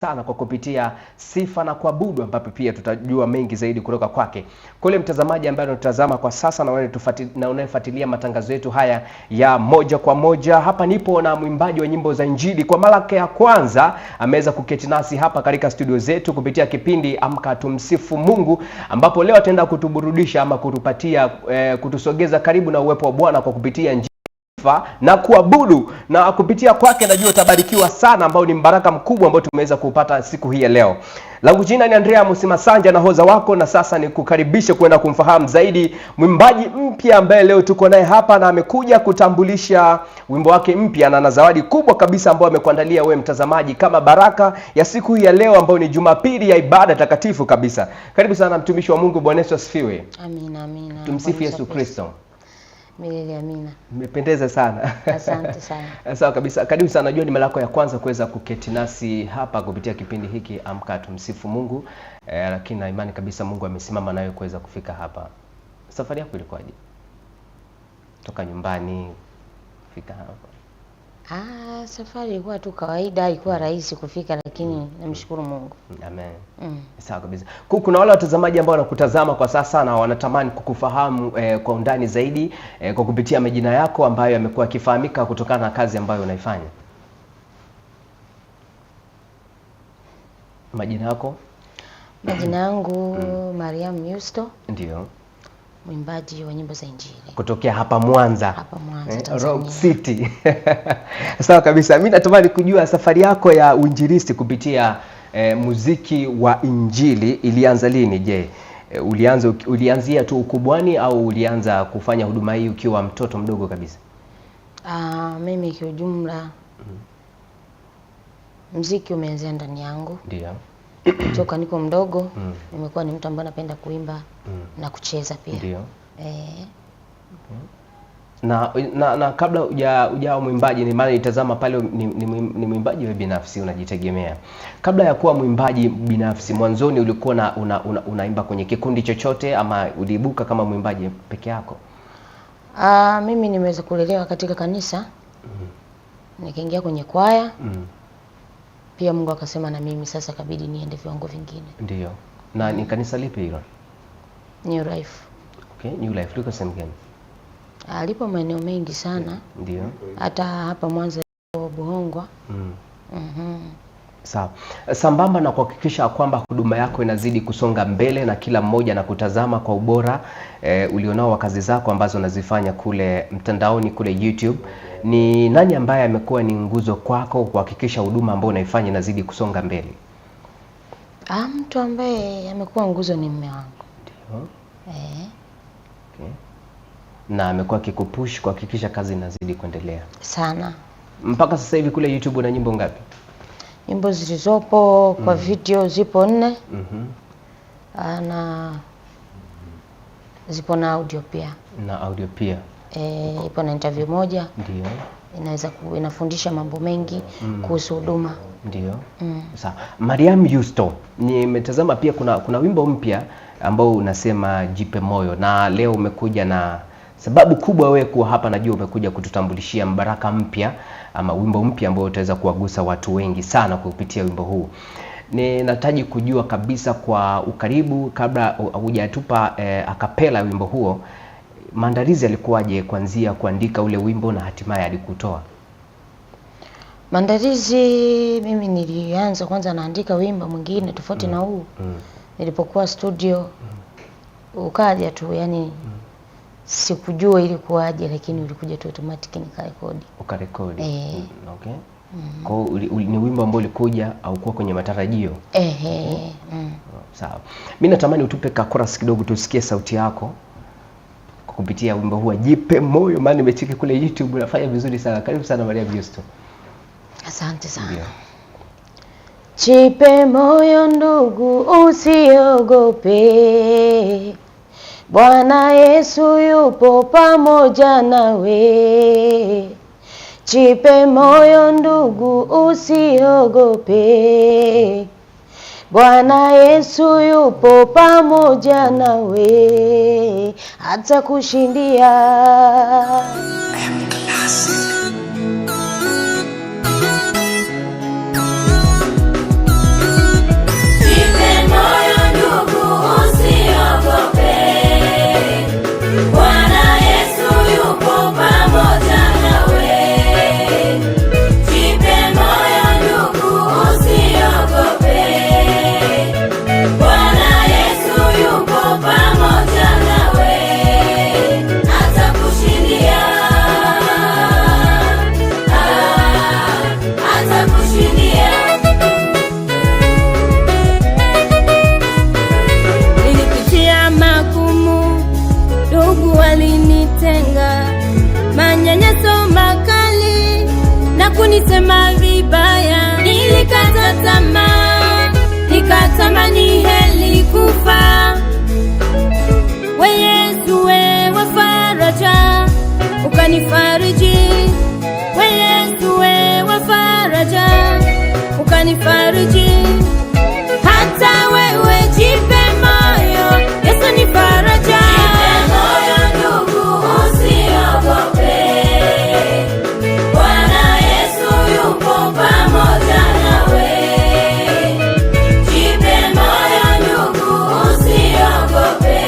sana kwa kupitia sifa na kuabudu, ambapo pia tutajua mengi zaidi kutoka kwake. Kule mtazamaji ambaye unatazama kwa sasa na unayefuatilia matangazo yetu haya ya moja kwa moja, hapa nipo na mwimbaji wa nyimbo za Injili. Kwa mara ya kwanza ameweza kuketi nasi hapa katika studio zetu kupitia kipindi Amka Tumsifu Mungu, ambapo leo ataenda kutuburudisha ama kutupatia kutusogeza karibu na uwepo wa Bwana kwa kupitia Injili na kuabudu, na kupitia kwake najua utabarikiwa sana, ambao ni mbaraka mkubwa ambao tumeweza kupata siku hii ya leo. Langu jina ni Andrea Musimasanja na hoza wako, na sasa ni kukaribisha kwenda kumfahamu zaidi mwimbaji mpya ambaye leo tuko naye hapa, na amekuja kutambulisha wimbo wake mpya, na zawadi kubwa kabisa ambayo amekuandalia wewe mtazamaji kama baraka ya siku hii ya leo, ambayo ni Jumapili ya ibada takatifu kabisa. Karibu sana mtumishi wa Mungu. Bwana Yesu asifiwe. Amina, amina. Tumsifu Yesu Kristo. Milele amina. Mmependeza sana. Asante sana. Sawa kabisa. Karibu sana. Najua ni mara yako ya kwanza kuweza kuketi nasi hapa kupitia kipindi hiki Amka Tumsifu Mungu. Lakini na imani kabisa Mungu amesimama nawe kuweza kufika hapa. Safari yako ilikuwaje? Toka nyumbani kufika hapa. Safari ilikuwa tu kawaida, ilikuwa rahisi kufika, lakini namshukuru Mungu. Amen. Sawa kabisa. Kuna wale watazamaji ambao wanakutazama kwa sasa na wanatamani kukufahamu kwa undani zaidi kwa kupitia majina yako ambayo yamekuwa yakifahamika kutokana na kazi ambayo unaifanya. Majina yako? Majina yangu Mariam Yusto. Ndio. Mwimbaji wa nyimbo za Injili. Kutokea hapa Mwanza. Hapa Mwanza, Tanzania. Rock City. Sawa kabisa. Mimi natamani kujua safari yako ya uinjilisti kupitia muziki wa Injili ilianza lini? Je, ulianzia tu ukubwani au ulianza kufanya huduma hii ukiwa mtoto mdogo kabisa? Mimi kwa ujumla muziki umeanzia ndani yangu. Ndio. Toka niko mdogo nimekuwa ni mtu ambaye napenda kuimba na kucheza pia. Ndio. Na kabla hujawa mwimbaji, ni maana nitazama pale ni mwimbaji wewe binafsi unajitegemea. Kabla ya kuwa mwimbaji binafsi, mwanzoni ulikuwa unaimba kwenye kikundi chochote ama uliibuka kama mwimbaji peke yako? Mimi nimeweza kulelewa katika kanisa. Nikaingia kwenye kwaya. Pia Mungu akasema na mimi sasa kabidi niende viwango vingine. Ndio. Na ni kanisa lipi hilo? New Life. Okay, New Life liko sehemu gani? Alipo maeneo mengi sana. Ndio. Hata hapa Mwanza Buhongwa. Sawa. Sambamba na kuhakikisha kwamba huduma yako inazidi kusonga mbele na kila mmoja na kutazama kwa ubora ulionao wa kazi zako ambazo unazifanya kule mtandaoni kule YouTube, ni nani ambaye amekuwa ni nguzo kwako kuhakikisha huduma ambayo unaifanya inazidi kusonga mbele? Mtu ambaye amekuwa nguzo ni mume wangu. Ndio. Okay. Na amekuwa akikupush kuhakikisha kazi inazidi kuendelea Sana. Mpaka sasa hivi kule YouTube una nyimbo ngapi? Nyimbo zilizopo kwa video zipo 4. Na zipo na audio pia. Na audio pia. Ipo na interview moja. Ndio. Inafundisha mambo mengi kuhusu huduma. Ndio. Sawa. Mariam Yusto, nimetazama pia kuna wimbo mpya ambao unasema Jipe Moyo, na leo umekuja na sababu kubwa wewe kuwa hapa. Najua umekuja kututambulishia mbaraka mpya ama wimbo mpya ambao utaweza kuwagusa watu wengi sana kupitia wimbo huu. Ninahitaji kujua kabisa kwa ukaribu, kabla hujatupa akapela wimbo huo, maandalizi yalikuwaje kuanzia kuandika ule wimbo na hatimaye alikutoa? Maandalizi, mimi nilianza kwanza naandika wimbo mwingine tofauti na huu. Nilipokuwa studio ukaja tu, yani sikujua ilikuwaje, lakini ulikuja tu automatic nikarekodi. Ukarekodi? Okay. Kwa ni wimbo ambao ulikuja au kuwa kwenye matarajio? Sawa. Mimi natamani utupe ka chorus kidogo tusikie sauti yako kupitia wimbo huu Jipe Moyo, maana nimecheki kule YouTube unafanya vizuri sana. Karibu sana Mariam Yusto. Asante sana. Ndio. Jipe moyo ndugu, usiogope. Bwana Yesu yupo pamoja nawe. Jipe moyo ndugu, usiogope. Bwana Yesu yupo pamoja nawe, atakushindia. kunisema vibaya, nilikata tamaa, nikatamani heri kufa. We Yesu, we wa faraja, ukanifariji. We Yesu, we wa faraja, ukanifariji. Hata wewe jipe moyo, Yesu ni faraja. Jipe moyo ndugu, usiogope, Bwana Yesu yupo pamoja nawe. Jipe moyo ndugu, usiogope,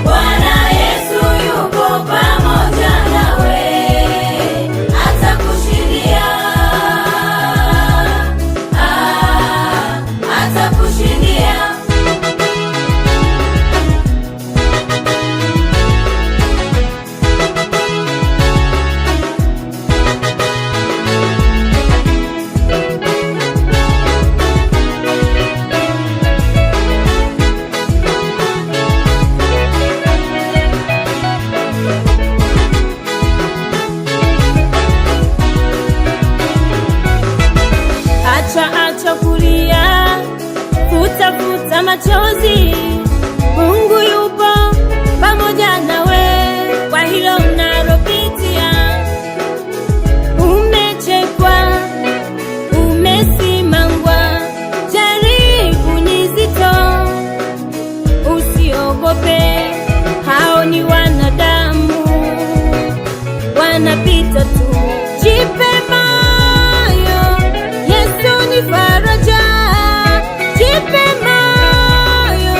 Bwana Yesu yupo pamoja nawe. Atakushindia, atakushindia. Acha kulia, futa machozi, Mungu yupo pamoja nawe. Kwa hilo unalopitia, umechekwa, umesimangwa, jaribu ni zito, usiogope, hao ni wanadamu, wanapita tu. Jipe moyo, Yesu ni faraja. Jipe moyo,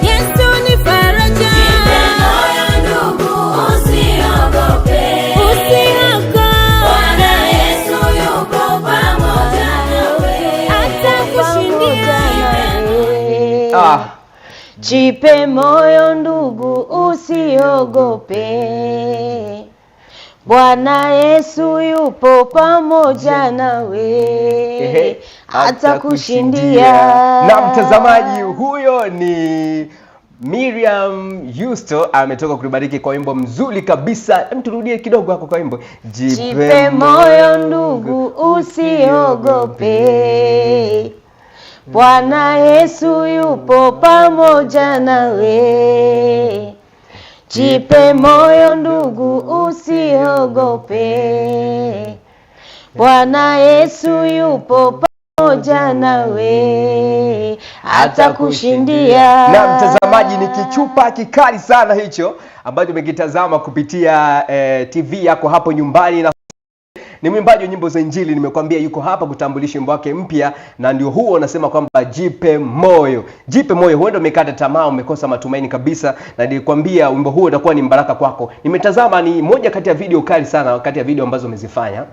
Yesu ni faraja. Jipe moyo ndugu, usiogope, usiogope, Bwana Yesu yuko pamoja nawe. Atakushindia. Jipe moyo ndugu, usiogope, Bwana Yesu yupo pamoja nawe. Atakushindia. Na mtazamaji, huyo ni Miriam Yusto, ametoka kutubariki kwa wimbo mzuri kabisa. Turudie kidogo hapo kwa wimbo. Jipe moyo ndugu, usiogope, Bwana Yesu yupo pamoja nawe. Jipe moyo ndugu, usiogope, Bwana Yesu yupo pamoja nawe. Atakushindia. Na mtazamaji, ni kichupa kikali sana hicho ambacho umekitazama kupitia TV yako hapo nyumbani, na ni mwimbaji wa nyimbo za Injili. Nimekuambia yuko hapa kutambulisha wimbo wake mpya, na ndio huo unasema kwamba jipe moyo. Jipe moyo. Huenda umekata tamaa, umekosa matumaini kabisa, na nilikwambia wimbo huo utakuwa ni mbaraka kwako. Nimetazama, ni moja kati ya video kali sana, kati ya video ambazo umezifanya.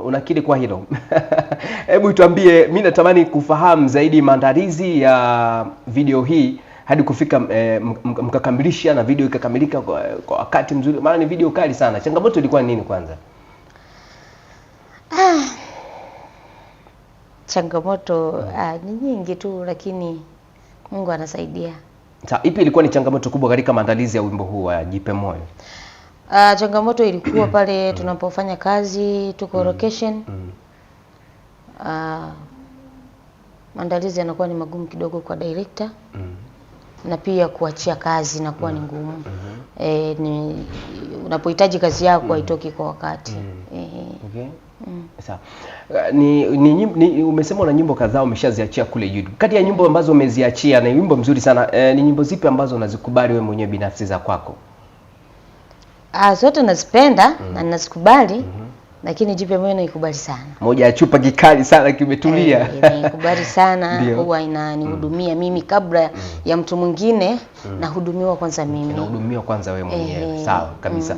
Unakiri kwa hilo? Hebu tuambie, mimi natamani kufahamu zaidi maandalizi ya video hii hadi kufika mkakamilisha na video ikakamilika kwa wakati mzuri, maana ni video kali sana. Changamoto ilikuwa ni nini kwanza? Changamoto ni nyingi tu, lakini Mungu anasaidia. Sasa ipi ilikuwa ni changamoto kubwa katika maandalizi ya wimbo huu wa Jipe Moyo? Changamoto ilikuwa pale tunapofanya kazi, tuko location. Maandalizi yanakuwa ni magumu kidogo kwa director. Na pia kuachia kazi inakuwa ni ngumu. Ni unapohitaji kazi yako haitoki kwa wakati. Okay. Sawa. Umesema una nyimbo kadhaa umeshaziachia kule YouTube. Kati ya nyimbo ambazo umeziachia, na wimbo mzuri sana, ni nyimbo zipi ambazo unazikubali wewe mwenyewe binafsi za kwako? Zote nazipenda na nazikubali, lakini Jipe Moyo naikubali sana. Moja ya chupa kikali sana kimetulia. Naikubali sana, huwa inanihudumia mimi kabla ya mtu mwingine, nahudumiwa kwanza mimi. Nahudumiwa kwanza wewe mwenyewe. Sawa kabisa.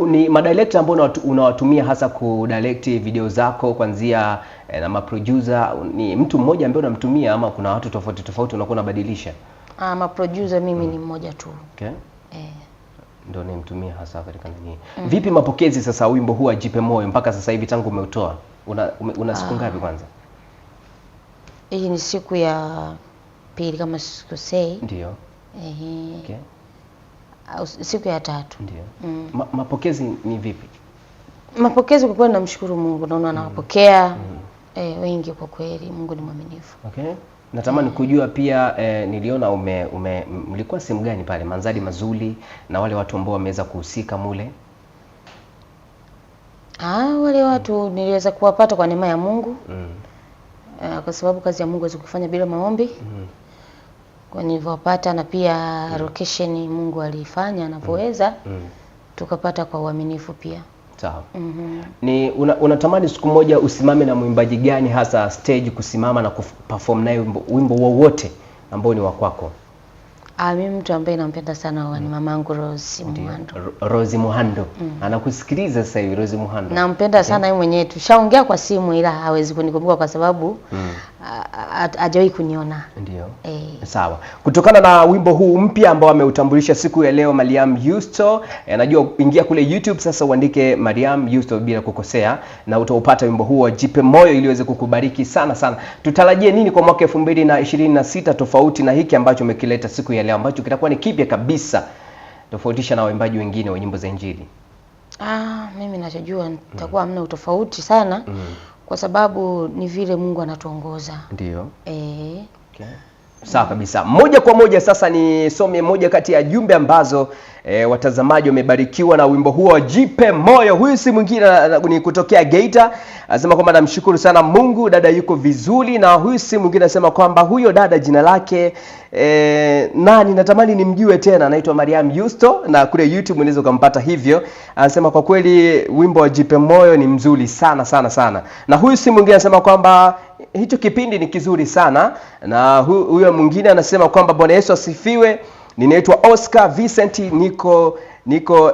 Ni madirector ambao unawatumia hasa kudirect video zako kuanzia na maproducer, ni mtu mmoja ambaye unamtumia ama kuna watu tofauti tofauti unakuwa unabadilisha? Maproducer mimi ni mmoja tu. Okay. Ndio nimtumia hasa katika nini. Vipi mapokezi sasa wimbo huu wa Jipe Moyo mpaka sasa hivi tangu umeutoa? Una siku ngapi kwanza? Hii ni siku ya pili kama sikosei. Ndio. Okay. Siku ya tatu. Ndio. Mapokezi ni vipi? Mapokezi kwa kweli namshukuru Mungu, naona anawapokea wengi kwa kweli. Mungu ni mwaminifu. Okay. Natamani kujua pia niliona mlikuwa sehemu gani pale, mandhari mazuri na wale watu ambao wameweza kuhusika mule? Wale watu niliweza kuwapata kwa neema ya Mungu. Kwa sababu kazi ya Mungu haiwezi kufanya bila maombi. Kwa nilivyopata, na pia location Mungu alifanya anavyoweza, tukapata kwa uaminifu pia. Sawa. Ni unatamani siku moja usimame na mwimbaji gani hasa stage, kusimama na kuperform naye wimbo wowote ambao ni wa kwako? Mimi mtu ambaye nampenda sana ni mamangu Rose Muhando. Rose Muhando. Anakusikiliza sasa hivi Rose Muhando. Nampenda sana yeye mwenyewe. Tushaongea kwa simu ila hawezi kunikumbuka kwa sababu hajawahi kuniona. Ndio. Sawa. Kutokana na wimbo huu mpya ambao ameutambulisha siku ya leo Mariam Yusto, najua ingia kule YouTube sasa uandike Mariam Yusto bila kukosea na utaupata wimbo huu wa Jipe Moyo ili uweze kukubariki sana sana. Tutarajie nini kwa mwaka 2026 tofauti na hiki ambacho umekileta siku ya leo ambacho kitakuwa ni kipya kabisa tofautisha na waimbaji wengine wa nyimbo za Injili? Mimi ninachojua nitakuwa hamna utofauti sana kwa sababu ni vile Mungu anatuongoza. Ndio. Okay. Sawa kabisa. Moja kwa moja sasa nisome moja kati ya jumbe ambazo watazamaji wamebarikiwa na wimbo huo wa Jipe Moyo. Huyu si mwingine ni kutokea Geita. Anasema kwamba namshukuru sana Mungu, dada yuko vizuri. Na huyu si mwingine anasema kwamba huyo dada jina lake nani, natamani nimjue tena, anaitwa Mariam Yusto na kule YouTube unaweza kumpata hivyo. Anasema kwa kweli wimbo wa Jipe Moyo ni mzuri sana sana sana. Na huyu si mwingine anasema kwamba hicho kipindi ni kizuri sana. Na huyo mwingine anasema kwamba Bwana Yesu asifiwe. Ninaitwa Oscar Vincent, niko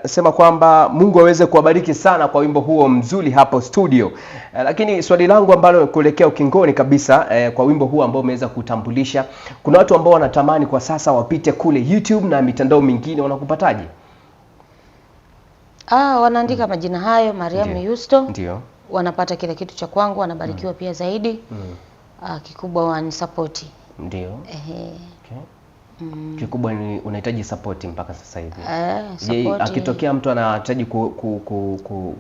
sema kwamba Mungu aweze kuwabariki sana kwa wimbo huo mzuri hapo studio. Lakini swali langu ambalo kuelekea ukingoni kabisa kwa wimbo huo ambao umeweza kutambulisha, kuna watu ambao wanatamani kwa sasa wapite kule YouTube na mitandao mingine, wanakupataje? Wanaandika majina hayo Mariam Yusto. Ndio. Wanapata kila kitu cha kwangu, wanabarikiwa pia zaidi. Kikubwa wani support. Ndio. Kikubwa ni unahitaji support mpaka sasa hivi. Je, akitokea mtu anahitaji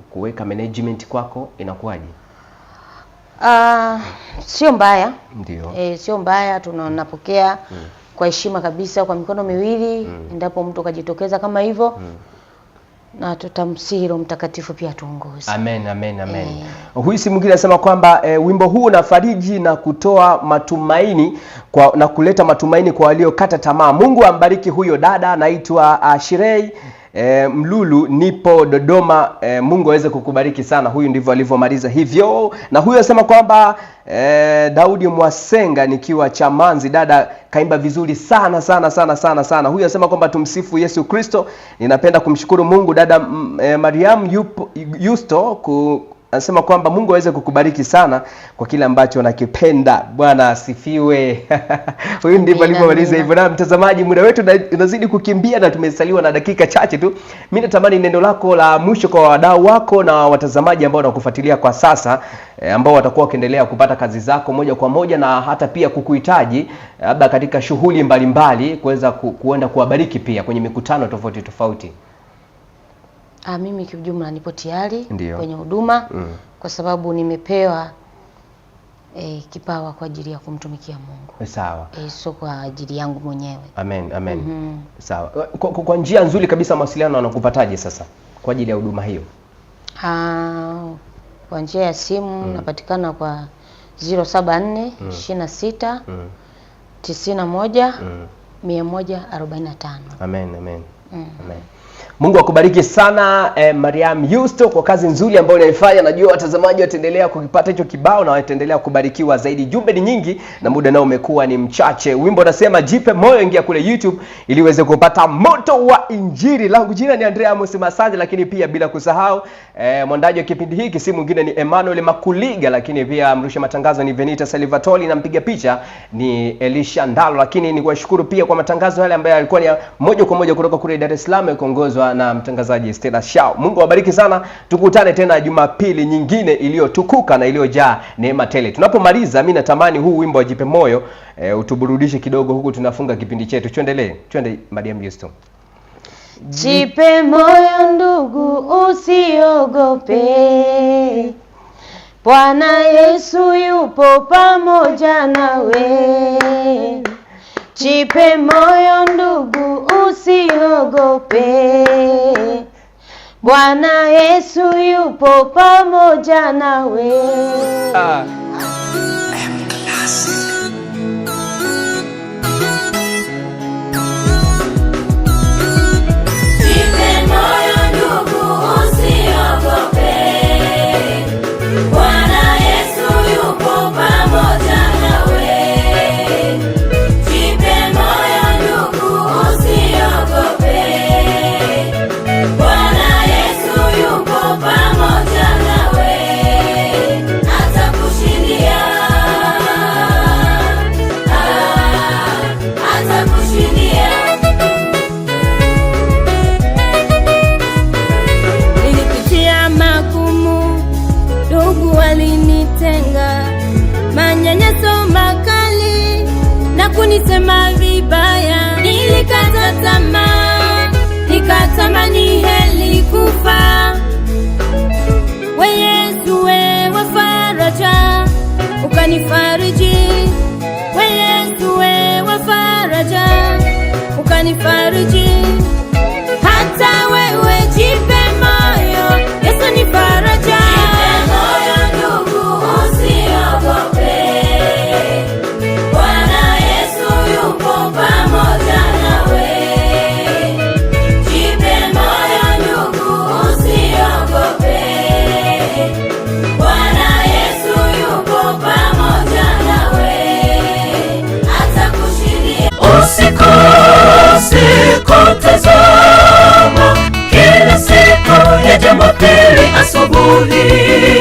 kuweka management kwako inakuwaje? Sio mbaya. Ndio. Sio mbaya, tunapokea kwa heshima kabisa, kwa mikono miwili endapo mtu kajitokeza kama hivyo. Na tutamsihi Roho Mtakatifu pia tuongoze. Amen, amen, amen. Huyu si mwingine anasema kwamba wimbo huu unafariji na kutoa matumaini na kuleta matumaini kwa waliokata tamaa. Mungu ambariki huyo dada, anaitwa Shirei Mlulu, nipo Dodoma. Mungu aweze kukubariki sana. Huyu ndivyo alivyomaliza hivyo. Na huyu anasema kwamba Daudi Mwasenga nikiwa Chamanzi, dada kaimba vizuri sana sana sana sana sana. Huyu anasema kwamba tumsifu Yesu Kristo. Ninapenda kumshukuru Mungu dada Mariam Yusto anasema kwamba Mungu aweze kukubariki sana kwa kile ambacho unakipenda. Bwana asifiwe. Huyu ndivyo alivyomaliza hivyo. Na mtazamaji, muda wetu unazidi kukimbia na tumesaliwa na dakika chache tu. Mimi natamani neno lako la mwisho kwa wadau wako na watazamaji ambao wanakufuatilia kwa sasa, ambao watakuwa wakiendelea kupata kazi zako moja kwa moja na hata pia kukuhitaji labda katika shughuli mbalimbali kuweza kuenda kuwabariki pia kwenye mikutano tofauti tofauti. Mimi kiujumla nipo tayari kwenye huduma kwa sababu nimepewa kipawa kwa ajili ya kumtumikia Mungu. Sawa. Sio kwa ajili yangu mwenyewe. Amen, amen. Sawa. Kwa njia nzuri kabisa mawasiliano wanakupataje sasa kwa ajili ya huduma hiyo? Kwa njia ya simu napatikana kwa 074 26 91 145. Amen, amen. Amen. Mungu akubariki sana Mariam Yusto kwa kazi nzuri ambayo unaifanya. Najua watazamaji wataendelea kukipata hicho kibao na wataendelea kubarikiwa zaidi. Jumbe ni nyingi na muda nao umekuwa ni mchache. Wimbo unasema Jipe Moyo, ingia kule YouTube ili uweze kupata moto wa Injili. Langu jina ni Andrea Amos Masanje, lakini pia bila kusahau mwandaji wa kipindi hiki si mwingine ni Emmanuel Makuliga, lakini pia mrusha matangazo ni Venita Salvatore na mpiga picha ni Elisha Ndalo. Lakini ni kuwashukuru pia kwa matangazo yale ambayo yalikuwa ni moja kwa moja kutoka kule Dar es Salaam kuongozwa na mtangazaji Stella Shao. Mungu awabariki sana. Tukutane tena Jumapili nyingine iliyotukuka na iliyojaa neema tele. Tunapomaliza mimi natamani huu wimbo wa Jipe Moyo utuburudishe kidogo huku tunafunga kipindi chetu. Tuendelee. Twende Mariam Yusto. Jipe moyo ndugu, usiogope. Bwana Yesu yupo pamoja nawe. Jipe moyo ndugu, usiogope. Bwana Yesu yupo pamoja nawe. Kunisema vibaya, nilikata tamaa, nikatamani heli kufa. We Yesu, we wa faraja, ukanifariji. We Yesu, we wa faraja, ukanifariji. Hata wewe jipe moyo, Yesu ni faraja. Jipe moyo ndugu, usiogope. Usikose kutazama kila siku ya Jumapili asubuhi.